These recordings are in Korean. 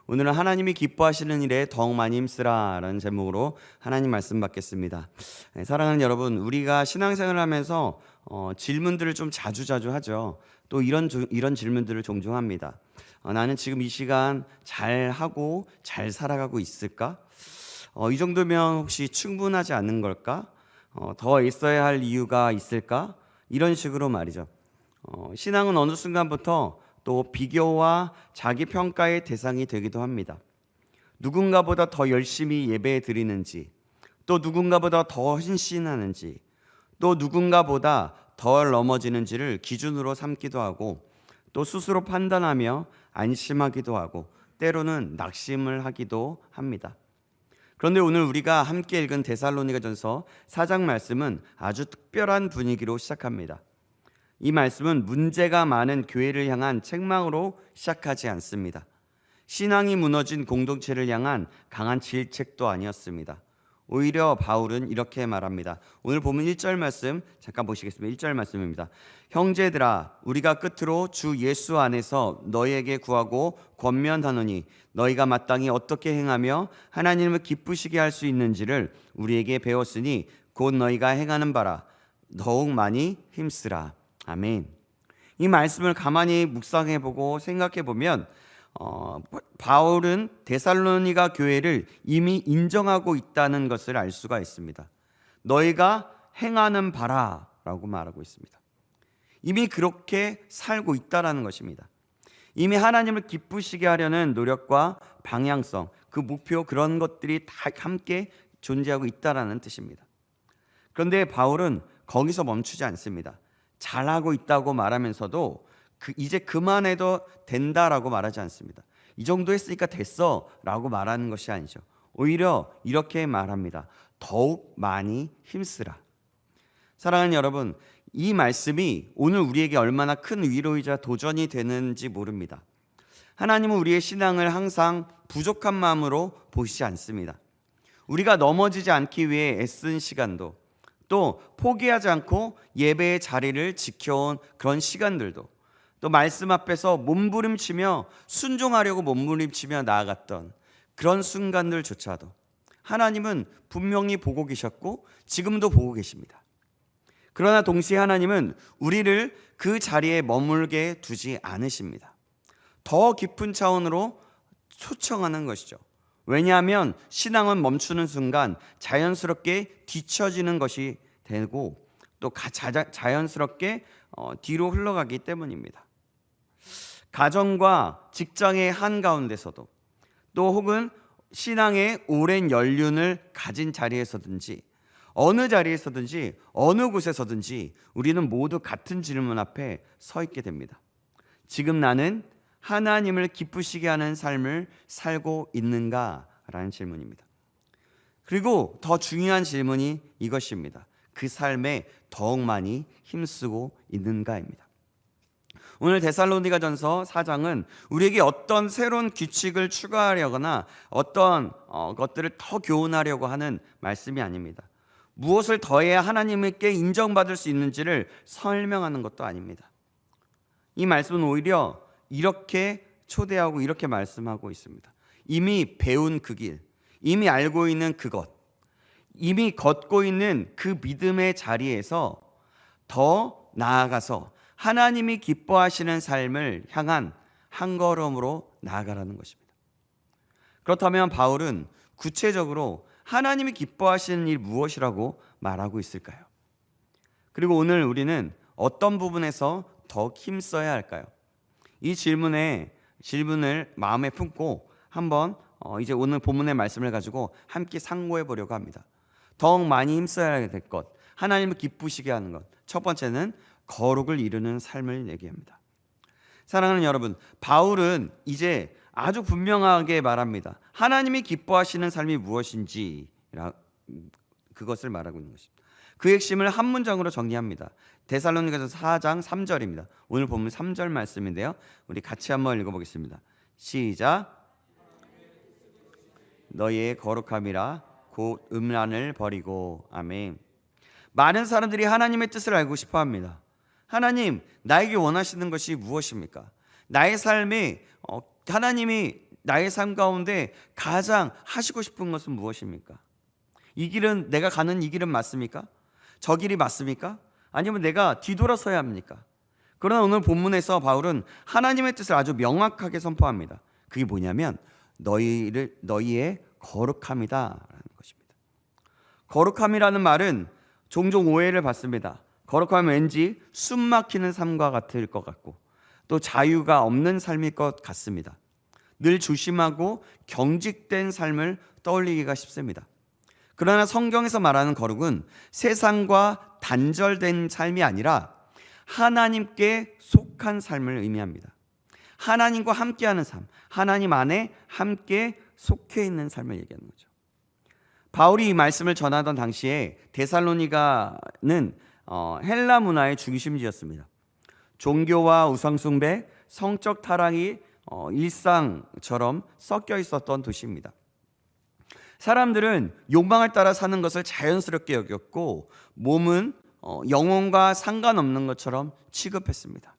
오늘은 하나님이 기뻐하시는 일에 더욱 많이 힘쓰라 라는 제목으로 하나님 말씀 받겠습니다. 사랑하는 여러분, 우리가 신앙생활을 하면서 질문들을 좀 자주자주 하죠. 또 이런 질문들을 종종 합니다. 나는 지금 이 시간 잘하고 잘 살아가고 있을까? 이 정도면 혹시 충분하지 않는 걸까? 더 있어야 할 이유가 있을까? 이런 식으로 말이죠. 신앙은 어느 순간부터 또 비교와 자기 평가의 대상이 되기도 합니다. 누군가보다 더 열심히 예배 드리는지, 또 누군가보다 더 헌신하는지, 또 누군가보다 덜 넘어지는지를 기준으로 삼기도 하고, 또 스스로 판단하며 안심하기도 하고, 때로는 낙심을 하기도 합니다. 그런데 오늘 우리가 함께 읽은 데살로니가전서 4장 말씀은 아주 특별한 분위기로 시작합니다. 이 말씀은 문제가 많은 교회를 향한 책망으로 시작하지 않습니다. 신앙이 무너진 공동체를 향한 강한 질책도 아니었습니다. 오히려 바울은 이렇게 말합니다. 오늘 보면 1절 말씀 잠깐 보시겠습니다. 1절 말씀입니다. 형제들아, 우리가 끝으로 주 예수 안에서 너희에게 구하고 권면하노니 너희가 마땅히 어떻게 행하며 하나님을 기쁘시게 할 수 있는지를 우리에게 배웠으니 곧 너희가 행하는 바라 더욱 많이 힘쓰라. 아멘. 이 말씀을 가만히 묵상해보고 생각해보면 바울은 데살로니가 교회를 이미 인정하고 있다는 것을 알 수가 있습니다. 너희가 행하는 바라라고 말하고 있습니다. 이미 그렇게 살고 있다는 것입니다. 이미 하나님을 기쁘시게 하려는 노력과 방향성, 그 목표, 그런 것들이 다 함께 존재하고 있다는 뜻입니다. 그런데 바울은 거기서 멈추지 않습니다. 잘하고 있다고 말하면서도 이제 그만해도 된다라고 말하지 않습니다. 이 정도 했으니까 됐어 라고 말하는 것이 아니죠. 오히려 이렇게 말합니다. 더욱 많이 힘쓰라. 사랑하는 여러분, 이 말씀이 오늘 우리에게 얼마나 큰 위로이자 도전이 되는지 모릅니다. 하나님은 우리의 신앙을 항상 부족한 마음으로 보시지 않습니다. 우리가 넘어지지 않기 위해 애쓴 시간도, 또 포기하지 않고 예배의 자리를 지켜온 그런 시간들도, 또 말씀 앞에서 몸부림치며 순종하려고 몸부림치며 나아갔던 그런 순간들조차도 하나님은 분명히 보고 계셨고 지금도 보고 계십니다. 그러나 동시에 하나님은 우리를 그 자리에 머물게 두지 않으십니다. 더 깊은 차원으로 초청하는 것이죠. 왜냐하면 신앙은 멈추는 순간 자연스럽게 뒤처지는 것이 되고 또 자연스럽게 뒤로 흘러가기 때문입니다. 가정과 직장의 한가운데서도, 또 혹은 신앙의 오랜 연륜을 가진 자리에서든지, 어느 자리에서든지 어느 곳에서든지 우리는 모두 같은 질문 앞에 서 있게 됩니다. 지금 나는 하나님을 기쁘시게 하는 삶을 살고 있는가? 라는 질문입니다. 그리고 더 중요한 질문이 이것입니다. 그 삶에 더욱 많이 힘쓰고 있는가입니다. 오늘 데살로니가전서 4장은 우리에게 어떤 새로운 규칙을 추가하려거나 어떤 것들을 더 교훈하려고 하는 말씀이 아닙니다. 무엇을 더해야 하나님께 인정받을 수 있는지를 설명하는 것도 아닙니다. 이 말씀은 오히려 이렇게 초대하고 이렇게 말씀하고 있습니다. 이미 배운 그 길, 이미 알고 있는 그것, 이미 걷고 있는 그 믿음의 자리에서 더 나아가서 하나님이 기뻐하시는 삶을 향한 한 걸음으로 나아가라는 것입니다. 그렇다면 바울은 구체적으로 하나님이 기뻐하시는 일 무엇이라고 말하고 있을까요? 그리고 오늘 우리는 어떤 부분에서 더 힘써야 할까요? 이 질문을 마음에 품고 한번 이제 오늘 본문의 말씀을 가지고 함께 상고해 보려고 합니다. 더욱 많이 힘써야 될 것, 하나님을 기쁘시게 하는 것. 첫 번째는 거룩을 이루는 삶을 얘기합니다. 사랑하는 여러분, 바울은 이제 아주 분명하게 말합니다. 하나님이 기뻐하시는 삶이 무엇인지 그것을 말하고 있는 것입니다. 그 핵심을 한 문장으로 정리합니다. 데살로니가전서 4장 3절입니다. 오늘 본문 3절 말씀인데요. 우리 같이 한번 읽어보겠습니다. 시작. 너희의 거룩함이라 곧 음란을 버리고. 아멘. 많은 사람들이 하나님의 뜻을 알고 싶어합니다. 하나님, 나에게 원하시는 것이 무엇입니까? 나의 삶에 하나님이 나의 삶 가운데 가장 하시고 싶은 것은 무엇입니까? 이 길은, 내가 가는 이 길은 맞습니까? 저 길이 맞습니까? 아니면 내가 뒤돌아서야 합니까? 그러나 오늘 본문에서 바울은 하나님의 뜻을 아주 명확하게 선포합니다. 그게 뭐냐면 너희의 거룩함이다라는 것입니다. 거룩함이라는 말은 종종 오해를 받습니다. 거룩하면 왠지 숨 막히는 삶과 같을 것 같고 또 자유가 없는 삶일 것 같습니다. 늘 조심하고 경직된 삶을 떠올리기가 쉽습니다. 그러나 성경에서 말하는 거룩은 세상과 단절된 삶이 아니라 하나님께 속한 삶을 의미합니다. 하나님과 함께하는 삶, 하나님 안에 함께 속해 있는 삶을 얘기하는 거죠. 바울이 이 말씀을 전하던 당시에 데살로니가는 헬라 문화의 중심지였습니다. 종교와 우상숭배, 성적 타락이 일상처럼 섞여 있었던 도시입니다. 사람들은 욕망을 따라 사는 것을 자연스럽게 여겼고 몸은 영혼과 상관없는 것처럼 취급했습니다.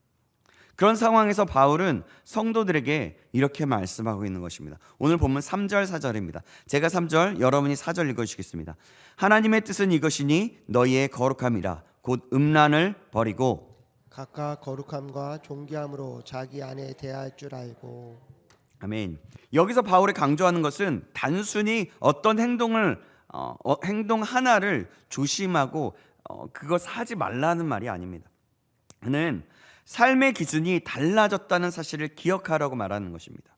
그런 상황에서 바울은 성도들에게 이렇게 말씀하고 있는 것입니다. 오늘 본문 3절 4절입니다. 제가 3절, 여러분이 4절 읽어주시겠습니다. 하나님의 뜻은 이것이니 너희의 거룩함이라 곧 음란을 버리고 각각 거룩함과 존귀함으로 자기 안에 대할 줄 알고. 아멘. 여기서 바울이 강조하는 것은 단순히 어떤 행동 하나를 조심하고 그것 하지 말라는 말이 아닙니다. 그는 삶의 기준이 달라졌다는 사실을 기억하라고 말하는 것입니다.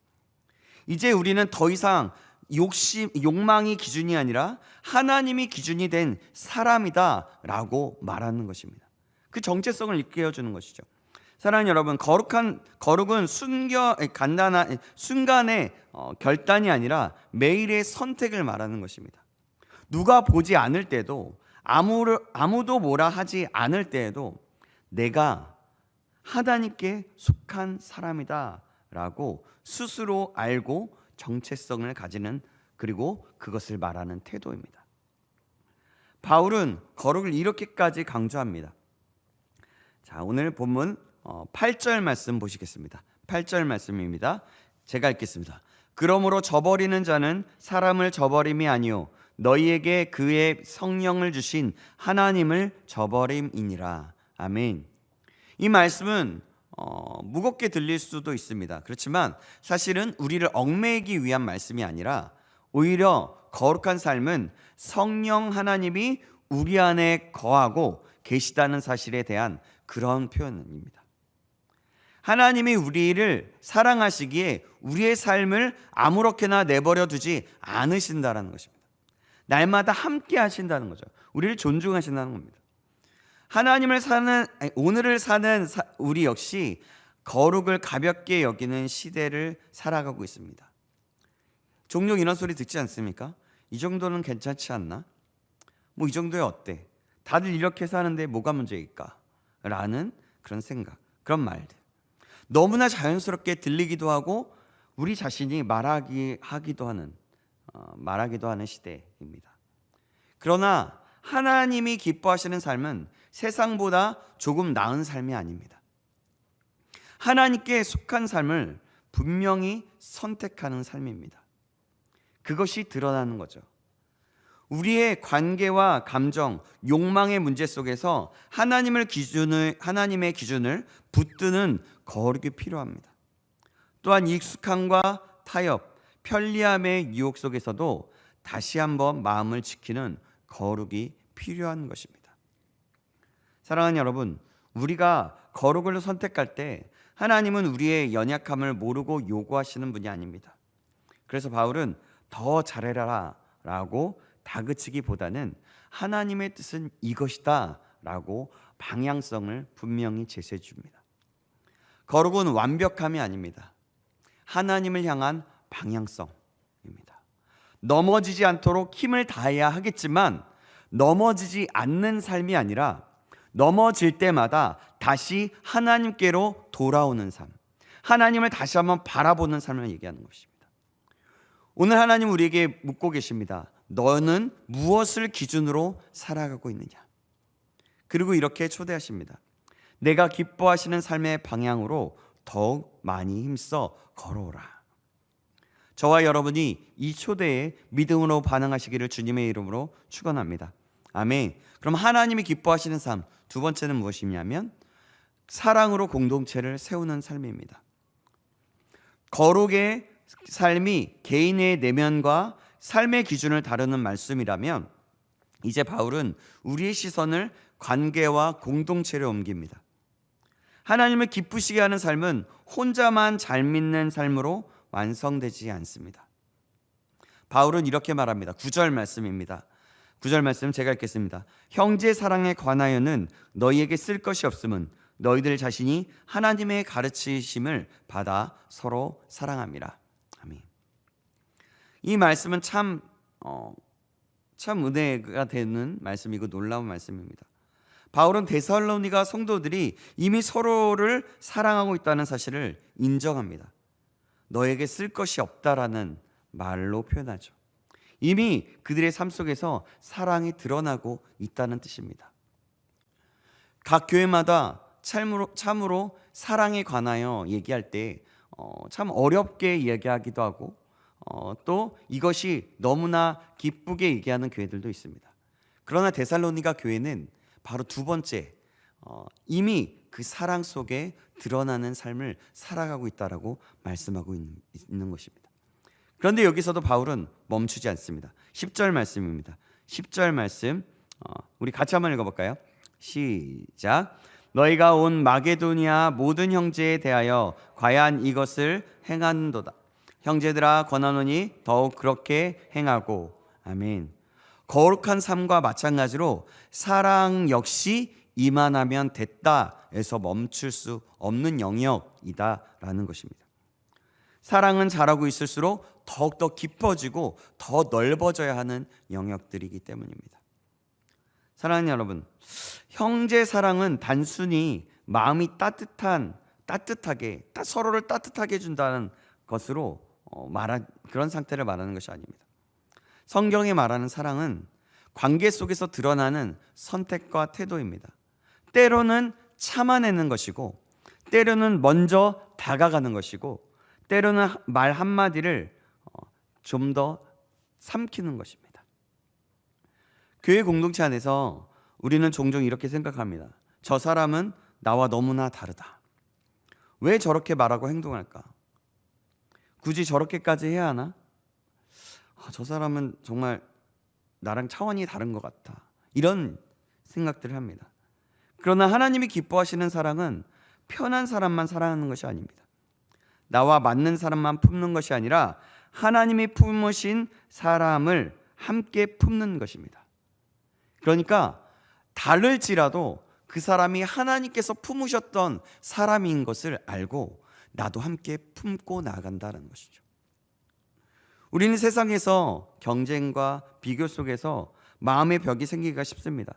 이제 우리는 더 이상 욕망이 기준이 아니라 하나님이 기준이 된 사람이다라고 말하는 것입니다. 그 정체성을 일깨워주는 것이죠. 사랑하는 여러분, 거룩은 순간의 결단이 아니라 매일의 선택을 말하는 것입니다. 누가 보지 않을 때도 아무도 뭐라 하지 않을 때에도 내가 하나님께 속한 사람이다 라고 스스로 알고 정체성을 가지는, 그리고 그것을 말하는 태도입니다. 바울은 거룩을 이렇게까지 강조합니다. 자, 오늘 본문 8절 말씀 보시겠습니다. 8절 말씀입니다. 제가 읽겠습니다. 그러므로 저버리는 자는 사람을 저버림이 아니요 너희에게 그의 성령을 주신 하나님을 저버림이니라. 아멘. 이 말씀은 무겁게 들릴 수도 있습니다. 그렇지만 사실은 우리를 얽매이기 위한 말씀이 아니라 오히려 거룩한 삶은 성령 하나님이 우리 안에 거하고 계시다는 사실에 대한 그런 표현입니다. 하나님이 우리를 사랑하시기에 우리의 삶을 아무렇게나 내버려 두지 않으신다는 것입니다. 날마다 함께 하신다는 거죠. 우리를 존중하신다는 겁니다. 오늘을 사는 우리 역시 거룩을 가볍게 여기는 시대를 살아가고 있습니다. 종종 이런 소리 듣지 않습니까? 이 정도는 괜찮지 않나? 이 정도야 어때? 다들 이렇게 사는데 뭐가 문제일까? 라는 그런 생각, 그런 말들 너무나 자연스럽게 들리기도 하고 우리 자신이 말하기도 하는 시대입니다. 그러나 하나님이 기뻐하시는 삶은 세상보다 조금 나은 삶이 아닙니다. 하나님께 속한 삶을 분명히 선택하는 삶입니다. 그것이 드러나는 거죠. 우리의 관계와 감정, 욕망의 문제 속에서 하나님의 기준을 붙드는 거룩이 필요합니다. 또한 익숙함과 타협, 편리함의 유혹 속에서도 다시 한번 마음을 지키는 거룩이 필요한 것입니다. 사랑하는 여러분, 우리가 거룩을 선택할 때 하나님은 우리의 연약함을 모르고 요구하시는 분이 아닙니다. 그래서 바울은 더 잘해라 라고 다그치기보다는 하나님의 뜻은 이것이다 라고 방향성을 분명히 제시해 줍니다. 거룩은 완벽함이 아닙니다. 하나님을 향한 방향성입니다. 넘어지지 않도록 힘을 다해야 하겠지만 넘어지지 않는 삶이 아니라 넘어질 때마다 다시 하나님께로 돌아오는 삶, 하나님을 다시 한번 바라보는 삶을 얘기하는 것입니다. 오늘 하나님 우리에게 묻고 계십니다. 너는 무엇을 기준으로 살아가고 있느냐? 그리고 이렇게 초대하십니다. 내가 기뻐하시는 삶의 방향으로 더욱 많이 힘써 걸어오라. 저와 여러분이 이 초대에 믿음으로 반응하시기를 주님의 이름으로 축원합니다. 아멘. 그럼 하나님이 기뻐하시는 삶, 두 번째는 무엇이냐면 사랑으로 공동체를 세우는 삶입니다. 거룩의 삶이 개인의 내면과 삶의 기준을 다루는 말씀이라면 이제 바울은 우리의 시선을 관계와 공동체로 옮깁니다. 하나님을 기쁘시게 하는 삶은 혼자만 잘 믿는 삶으로 완성되지 않습니다. 바울은 이렇게 말합니다. 9절 말씀입니다. 9절 말씀 제가 읽겠습니다. 형제 사랑에 관하여는 너희에게 쓸 것이 없음은 너희들 자신이 하나님의 가르치심을 받아 서로 사랑함이라. 아멘. 이 말씀은 참 은혜가 되는 말씀이고 놀라운 말씀입니다. 바울은 데살로니가 성도들이 이미 서로를 사랑하고 있다는 사실을 인정합니다. 너에게 쓸 것이 없다라는 말로 표현하죠. 이미 그들의 삶 속에서 사랑이 드러나고 있다는 뜻입니다. 각 교회마다 참으로 사랑에 관하여 얘기할 때 참 어렵게 얘기하기도 하고 또 이것이 너무나 기쁘게 얘기하는 교회들도 있습니다. 그러나 데살로니가 교회는 바로 두 번째, 이미 그 사랑 속에 드러나는 삶을 살아가고 있다라고 말씀하고 있는 것입니다. 그런데 여기서도 바울은 멈추지 않습니다. 10절 말씀입니다. 10절 말씀 우리 같이 한번 읽어볼까요? 시작. 너희가 온 마게도니아 모든 형제에 대하여 과연 이것을 행한도다. 형제들아 권하노니 더욱 그렇게 행하고. 아멘. 거룩한 삶과 마찬가지로 사랑 역시 이만하면 됐다에서 멈출 수 없는 영역이다라는 것입니다. 사랑은 자라고 있을수록 더욱더 깊어지고 더 넓어져야 하는 영역들이기 때문입니다. 사랑하는 여러분, 형제 사랑은 단순히 마음이 따뜻하게 서로를 따뜻하게 해준다는 것으로 그런 상태를 말하는 것이 아닙니다. 성경이 말하는 사랑은 관계 속에서 드러나는 선택과 태도입니다. 때로는 참아내는 것이고 때로는 먼저 다가가는 것이고 때로는 말 한마디를 좀 더 삼키는 것입니다. 교회 공동체 안에서 우리는 종종 이렇게 생각합니다. 저 사람은 나와 너무나 다르다. 왜 저렇게 말하고 행동할까? 굳이 저렇게까지 해야 하나? 저 사람은 정말 나랑 차원이 다른 것 같아. 이런 생각들을 합니다. 그러나 하나님이 기뻐하시는 사랑은 편한 사람만 사랑하는 것이 아닙니다. 나와 맞는 사람만 품는 것이 아니라 하나님이 품으신 사람을 함께 품는 것입니다. 그러니까 다를지라도 그 사람이 하나님께서 품으셨던 사람인 것을 알고 나도 함께 품고 나아간다는 것이죠. 우리는 세상에서 경쟁과 비교 속에서 마음의 벽이 생기기가 쉽습니다.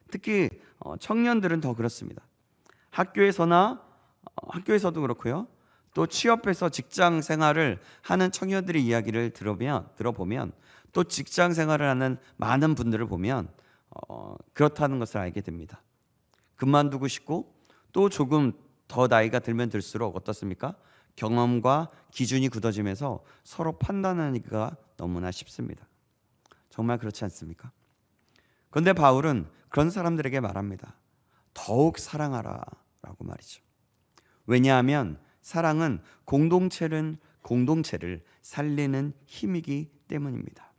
특히 청년들은 더 그렇습니다. 학교에서도 그렇고요. 또 취업해서 직장 생활을 하는 청년들의 이야기를 들어보면 또 직장 생활을 하는 많은 분들을 보면 그렇다는 것을 알게 됩니다. 그만두고 싶고 또 조금 더 나이가 들면 들수록 어떻습니까? 경험과 기준이 굳어지면서 서로 판단하기가 너무나 쉽습니다. 정말 그렇지 않습니까? 그런데 바울은 그런 사람들에게 말합니다. 더욱 사랑하라 라고 말이죠. 왜냐하면 사랑은 공동체를 살리는 힘이기 때문입니다.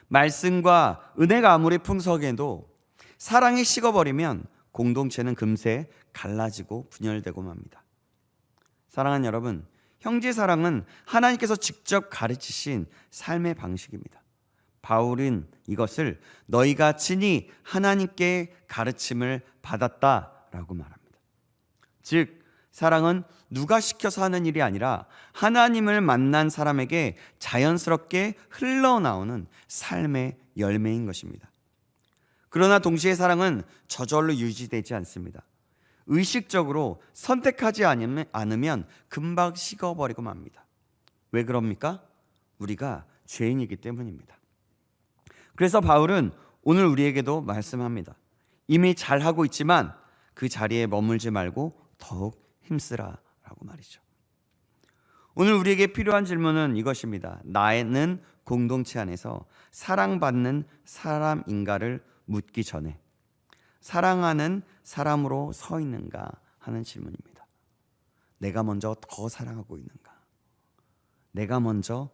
말씀과 은혜가 아무리 풍성해도 사랑이 식어버리면 공동체는 금세 갈라지고 분열되고 맙니다. 사랑하는 여러분, 형제 사랑은 하나님께서 직접 가르치신 삶의 방식입니다. 바울은 이것을 너희가 친히 하나님께 가르침을 받았다라고 말합니다. 즉 사랑은 누가 시켜서 하는 일이 아니라 하나님을 만난 사람에게 자연스럽게 흘러나오는 삶의 열매인 것입니다. 그러나 동시에 사랑은 저절로 유지되지 않습니다. 의식적으로 선택하지 않으면 금방 식어버리고 맙니다. 왜 그럽니까? 우리가 죄인이기 때문입니다. 그래서 바울은 오늘 우리에게도 말씀합니다. 이미 잘하고 있지만 그 자리에 머물지 말고 더욱 힘쓰라 라고 말이죠. 오늘 우리에게 필요한 질문은 이것입니다. 나는 공동체 안에서 사랑받는 사람인가를 묻기 전에 사랑하는 사람으로 서 있는가 하는 질문입니다. 내가 먼저 더 사랑하고 있는가? 내가 먼저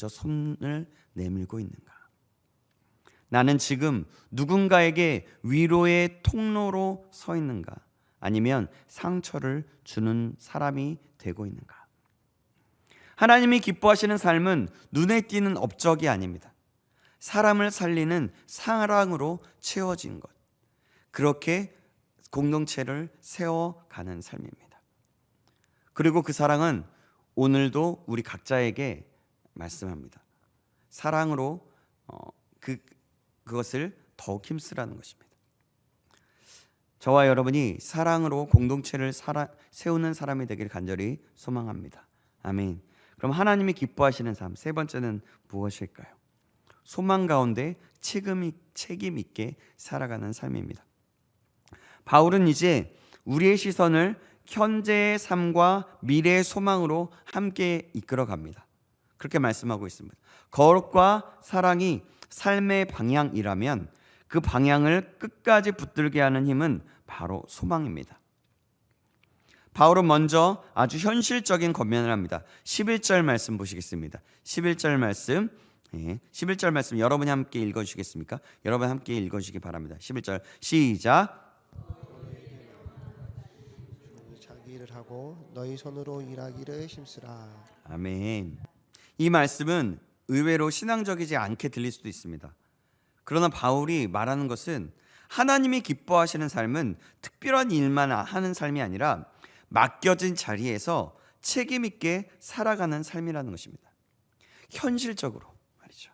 손을 내밀고 있는가? 나는 지금 누군가에게 위로의 통로로 서 있는가? 아니면 상처를 주는 사람이 되고 있는가? 하나님이 기뻐하시는 삶은 눈에 띄는 업적이 아닙니다. 사람을 살리는 사랑으로 채워진 것. 그렇게 공동체를 세워가는 삶입니다. 그리고 그 사랑은 오늘도 우리 각자에게 말씀합니다. 사랑으로 그것을 더욱 힘쓰라는 것입니다. 저와 여러분이 사랑으로 공동체를 세우는 사람이 되길 간절히 소망합니다. 아멘. 그럼 하나님이 기뻐하시는 삶, 세 번째는 무엇일까요? 소망 가운데 책임 있게 살아가는 삶입니다. 바울은 이제 우리의 시선을 현재의 삶과 미래의 소망으로 함께 이끌어 갑니다. 그렇게 말씀하고 있습니다. 거룩과 사랑이 삶의 방향이라면 그 방향을 끝까지 붙들게 하는 힘은 바로 소망입니다. 바울은 먼저 아주 현실적인 권면을 합니다. 11절 말씀 보시겠습니다. 11절 말씀 여러분이 함께 읽어주시겠습니까? 여러분 함께 읽어주시기 바랍니다. 11절 시작. 자기 일을 하고 너희 손으로 일하기를 힘쓰라. 아멘. 이 말씀은 의외로 신앙적이지 않게 들릴 수도 있습니다. 그러나 바울이 말하는 것은 하나님이 기뻐하시는 삶은 특별한 일만 하는 삶이 아니라 맡겨진 자리에서 책임 있게 살아가는 삶이라는 것입니다. 현실적으로 말이죠.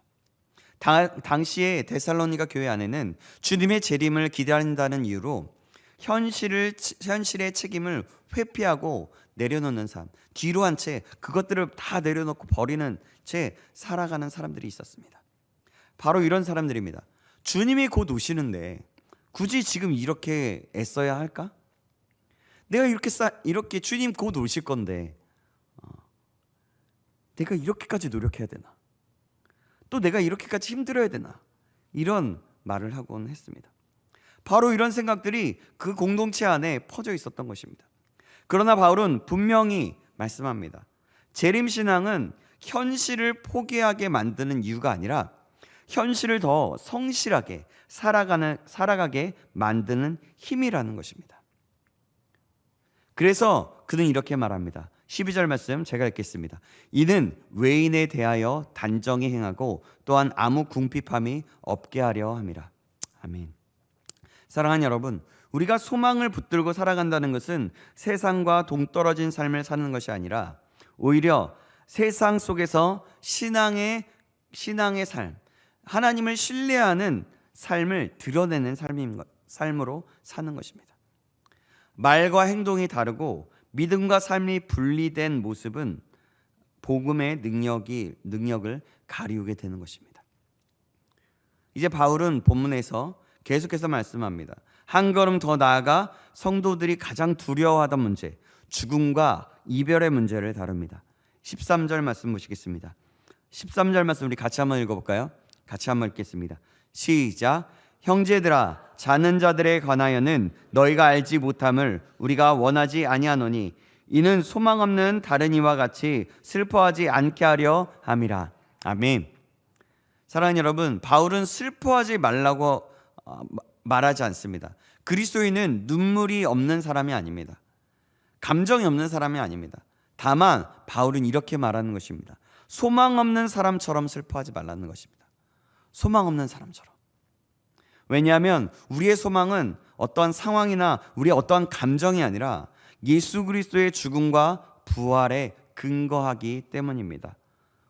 당시에 데살로니가 교회 안에는 주님의 재림을 기다린다는 이유로 현실의 책임을 회피하고 내려놓는 삶, 뒤로 한 채 그것들을 다 내려놓고 버리는 채 살아가는 사람들이 있었습니다. 바로 이런 사람들입니다. 주님이 곧 오시는데 굳이 지금 이렇게 애써야 할까? 내가 이렇게 주님 곧 오실 건데 내가 이렇게까지 노력해야 되나? 또 내가 이렇게까지 힘들어야 되나? 이런 말을 하곤 했습니다. 바로 이런 생각들이 그 공동체 안에 퍼져 있었던 것입니다. 그러나 바울은 분명히 말씀합니다. 재림신앙은 현실을 포기하게 만드는 이유가 아니라 현실을 더 성실하게 살아가게 만드는 힘이라는 것입니다. 그래서 그는 이렇게 말합니다. 12절 말씀 제가 읽겠습니다. 이는 외인에 대하여 단정히 행하고 또한 아무 궁핍함이 없게 하려 함이라. 아멘. 사랑하는 여러분, 우리가 소망을 붙들고 살아간다는 것은 세상과 동떨어진 삶을 사는 것이 아니라 오히려 세상 속에서 신앙의 삶, 하나님을 신뢰하는 삶을 드러내는 삶으로 사는 것입니다. 말과 행동이 다르고 믿음과 삶이 분리된 모습은 복음의 능력을 가리우게 되는 것입니다. 이제 바울은 본문에서 계속해서 말씀합니다. 한 걸음 더 나아가 성도들이 가장 두려워하던 문제, 죽음과 이별의 문제를 다룹니다. 13절 말씀 보시겠습니다. 13절 말씀 우리 같이 한번 읽어볼까요? 같이 한번 읽겠습니다. 시작. 형제들아, 자는 자들에 관하여는 너희가 알지 못함을 우리가 원하지 아니하노니 이는 소망 없는 다른 이와 같이 슬퍼하지 않게 하려 함이라. 아멘. 사랑하는 여러분, 바울은 슬퍼하지 말라고 말하지 않습니다. 그리스도인은 눈물이 없는 사람이 아닙니다. 감정이 없는 사람이 아닙니다. 다만 바울은 이렇게 말하는 것입니다. 소망 없는 사람처럼 슬퍼하지 말라는 것입니다. 소망 없는 사람처럼. 왜냐하면 우리의 소망은 어떠한 상황이나 우리의 어떠한 감정이 아니라 예수 그리스도의 죽음과 부활에 근거하기 때문입니다.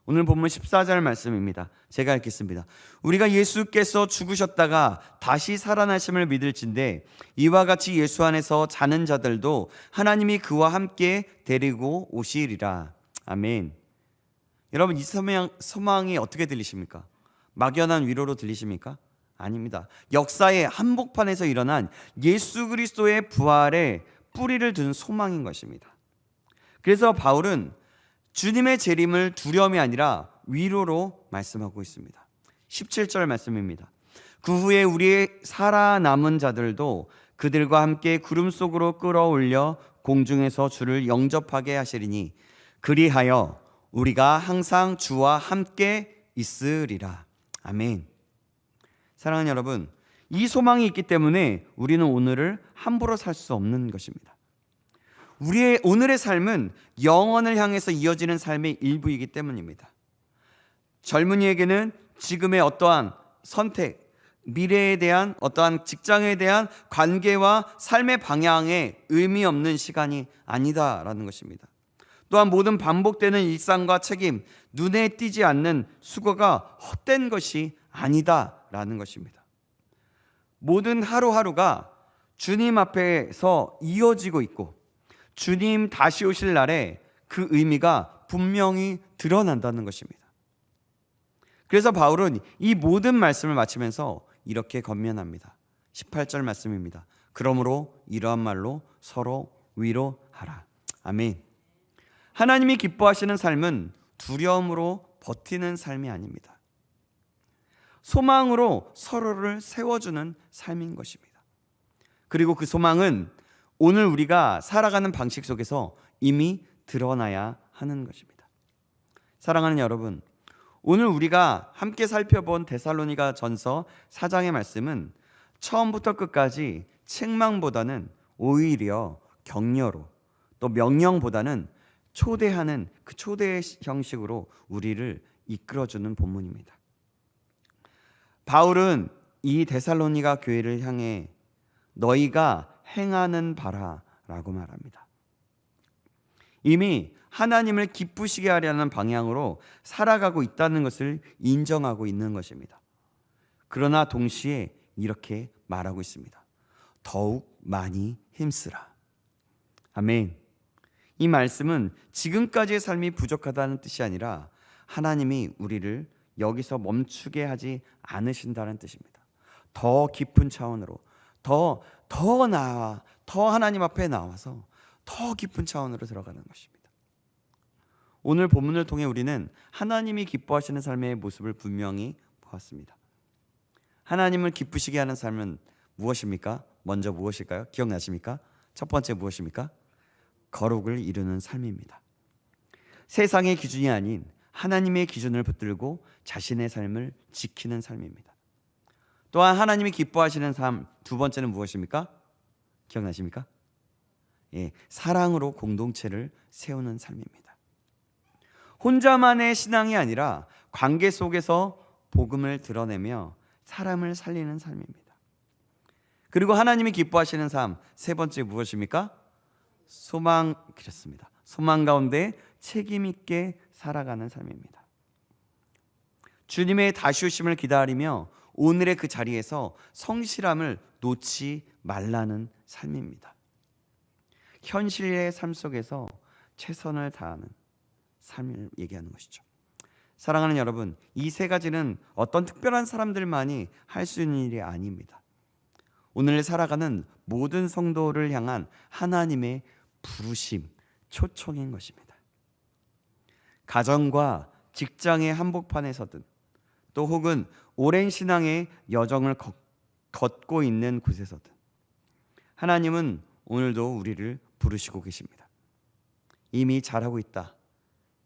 오늘 본문 14절 말씀입니다. 제가 읽겠습니다. 우리가 예수께서 죽으셨다가 다시 살아나심을 믿을진데 이와 같이 예수 안에서 자는 자들도 하나님이 그와 함께 데리고 오시리라. 아멘. 여러분, 이 소망이 어떻게 들리십니까? 막연한 위로로 들리십니까? 아닙니다. 역사의 한복판에서 일어난 예수 그리스도의 부활에 뿌리를 둔 소망인 것입니다. 그래서 바울은 주님의 재림을 두려움이 아니라 위로로 말씀하고 있습니다. 17절 말씀입니다. 그 후에 우리의 살아남은 자들도 그들과 함께 구름 속으로 끌어올려 공중에서 주를 영접하게 하시리니 그리하여 우리가 항상 주와 함께 있으리라. 아멘. 사랑하는 여러분, 이 소망이 있기 때문에 우리는 오늘을 함부로 살 수 없는 것입니다. 우리의 오늘의 삶은 영원을 향해서 이어지는 삶의 일부이기 때문입니다. 젊은이에게는 지금의 어떠한 선택, 미래에 대한 어떠한 직장에 대한 관계와 삶의 방향에 의미 없는 시간이 아니다라는 것입니다. 또한 모든 반복되는 일상과 책임, 눈에 띄지 않는 수고가 헛된 것이 아니다라는 것입니다. 모든 하루하루가 주님 앞에서 이어지고 있고 주님 다시 오실 날에 그 의미가 분명히 드러난다는 것입니다. 그래서 바울은 이 모든 말씀을 마치면서 이렇게 권면합니다. 18절 말씀입니다. 그러므로 이러한 말로 서로 위로하라. 아멘. 하나님이 기뻐하시는 삶은 두려움으로 버티는 삶이 아닙니다. 소망으로 서로를 세워주는 삶인 것입니다. 그리고 그 소망은 오늘 우리가 살아가는 방식 속에서 이미 드러나야 하는 것입니다. 사랑하는 여러분, 오늘 우리가 함께 살펴본 데살로니가 전서 4장의 말씀은 처음부터 끝까지 책망보다는 오히려 격려로, 또 명령보다는 초대하는 그 초대의 형식으로 우리를 이끌어주는 본문입니다. 바울은 이 데살로니가 교회를 향해 너희가 행하는 바라라고 말합니다. 이미 하나님을 기쁘시게 하려는 방향으로 살아가고 있다는 것을 인정하고 있는 것입니다. 그러나 동시에 이렇게 말하고 있습니다. 더욱 많이 힘쓰라. 아멘. 이 말씀은 지금까지의 삶이 부족하다는 뜻이 아니라 하나님이 우리를 여기서 멈추게 하지 않으신다는 뜻입니다. 더 깊은 차원으로 더 나아, 더 하나님 앞에 나와서 더 깊은 차원으로 들어가는 것입니다. 오늘 본문을 통해 우리는 하나님이 기뻐하시는 삶의 모습을 분명히 보았습니다. 하나님을 기쁘시게 하는 삶은 무엇입니까? 먼저 무엇일까요? 기억나십니까? 첫 번째 무엇입니까? 거룩을 이루는 삶입니다. 세상의 기준이 아닌 하나님의 기준을 붙들고 자신의 삶을 지키는 삶입니다. 또한 하나님이 기뻐하시는 삶 두 번째는 무엇입니까? 기억나십니까? 사랑으로 공동체를 세우는 삶입니다. 혼자만의 신앙이 아니라 관계 속에서 복음을 드러내며 사람을 살리는 삶입니다. 그리고 하나님이 기뻐하시는 삶 세 번째 무엇입니까? 그렇습니다. 소망 가운데 책임 있게 살아가는 삶입니다. 주님의 다시 오심을 기다리며 오늘의 그 자리에서 성실함을 놓지 말라는 삶입니다. 현실의 삶 속에서 최선을 다하는 삶을 얘기하는 것이죠. 사랑하는 여러분, 이 세 가지는 어떤 특별한 사람들만이 할 수 있는 일이 아닙니다. 오늘 살아가는 모든 성도를 향한 하나님의 부르심, 초청인 것입니다. 가정과 직장의 한복판에 서든 또 혹은 오랜 신앙의 여정을 걷고 있는 곳에서든 하나님은 오늘도 우리를 부르시고 계십니다. 이미 잘하고 있다.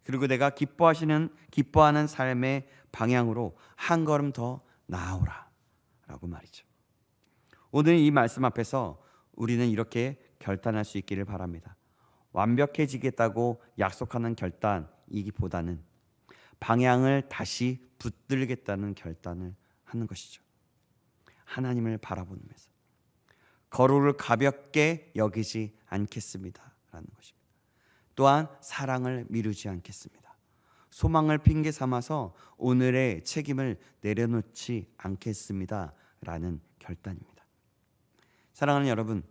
그리고 내가 기뻐하는 삶의 방향으로 한 걸음 더 나아오라 라고 말이죠. 오늘 이 말씀 앞에서 우리는 이렇게 결단할 수 있기를 바랍니다. 완벽해지겠다고 약속하는 결단이기보다는 방향을 다시 붙들겠다는 결단을 하는 것이죠. 하나님을 바라보면서 거룩을 가볍게 여기지 않겠습니다 라는 것입니다. 또한 사랑을 미루지 않겠습니다. 소망을 핑계 삼아서 오늘의 책임을 내려놓지 않겠습니다 라는 결단입니다. 사랑하는 여러분,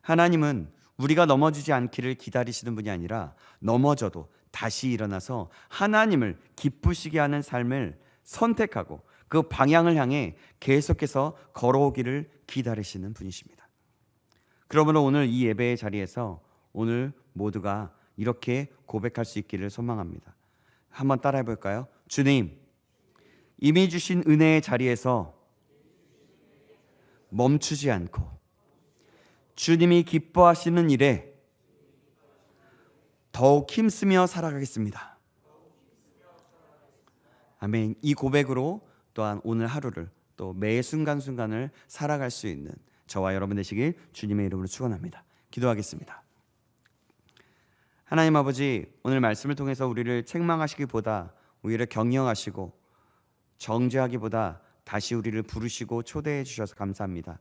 하나님은 우리가 넘어지지 않기를 기다리시는 분이 아니라 넘어져도 다시 일어나서 하나님을 기쁘시게 하는 삶을 선택하고 그 방향을 향해 계속해서 걸어오기를 기다리시는 분이십니다. 그러므로 오늘 이 예배의 자리에서 오늘 모두가 이렇게 고백할 수 있기를 소망합니다. 한번 따라해 볼까요? 주님, 이미 주신 은혜의 자리에서 멈추지 않고 주님이 기뻐하시는 일에 더욱 힘쓰며 살아가겠습니다. 아멘. 이 고백으로 또한 오늘 하루를 또 매 순간순간을 살아갈 수 있는 저와 여러분 되시길 주님의 이름으로 축원합니다. 기도하겠습니다. 하나님 아버지, 오늘 말씀을 통해서 우리를 책망하시기보다 오히려 격려하시고 정죄하기보다 다시 우리를 부르시고 초대해 주셔서 감사합니다.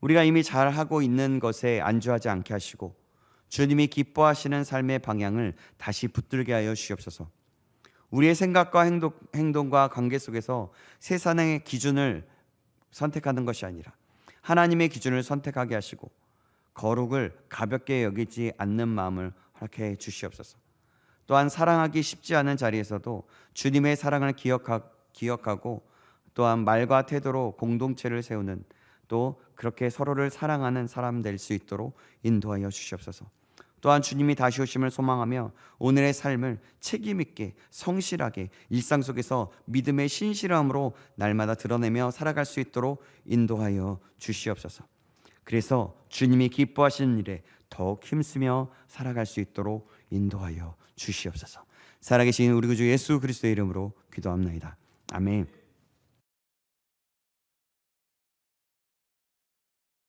우리가 이미 잘하고 있는 것에 안주하지 않게 하시고 주님이 기뻐하시는 삶의 방향을 다시 붙들게 하여 주시옵소서. 우리의 생각과 행동과 관계 속에서 세상의 기준을 선택하는 것이 아니라 하나님의 기준을 선택하게 하시고 거룩을 가볍게 여기지 않는 마음을 허락해 주시옵소서. 또한 사랑하기 쉽지 않은 자리에서도 주님의 사랑을 기억하고 또한 말과 태도로 공동체를 세우는 또 그렇게 서로를 사랑하는 사람 될 수 있도록 인도하여 주시옵소서. 또한 주님이 다시 오심을 소망하며 오늘의 삶을 책임 있게 성실하게 일상 속에서 믿음의 신실함으로 날마다 드러내며 살아갈 수 있도록 인도하여 주시옵소서. 그래서 주님이 기뻐하시는 일에 더욱 힘쓰며 살아갈 수 있도록 인도하여 주시옵소서. 살아계신 우리 구주 예수 그리스도의 이름으로 기도합나이다. 아멘.